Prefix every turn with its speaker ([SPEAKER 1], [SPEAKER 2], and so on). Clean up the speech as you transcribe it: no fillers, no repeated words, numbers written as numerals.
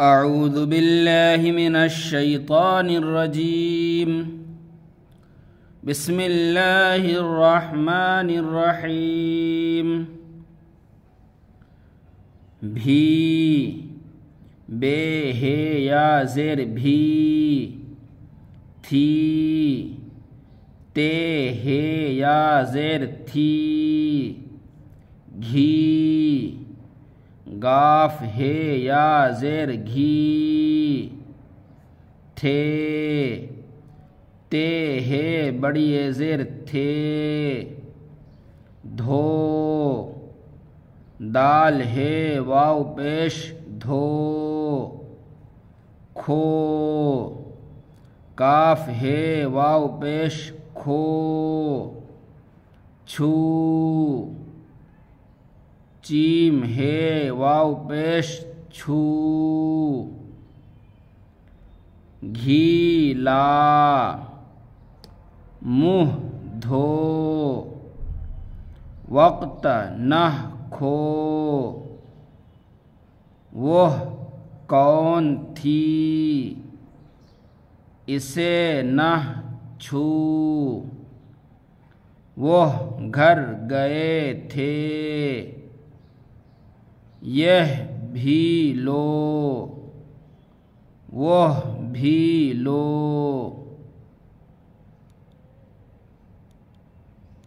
[SPEAKER 1] अऊज़ु बिल्लाहि मिनश्शैतानिर्रजीम। बिस्मिल्लाहिर्रहमानिर्रहीम। भी बे हे या ज़ेर भी। थी ते हे या ज़ेर थी। घी गाफ हे या ज़ेर घी। थे ते हे बड़ी ज़ेर थे। धो दाल हे वाव पेश धो। खो काफ हे वाव पेश खो। छू चीम हे वाव पेश छू। घी ला मुँह धो। वक्त नह खो। वह कौन थी इसे नह छू। वह घर गए थे यह भी लो। वह भी लो।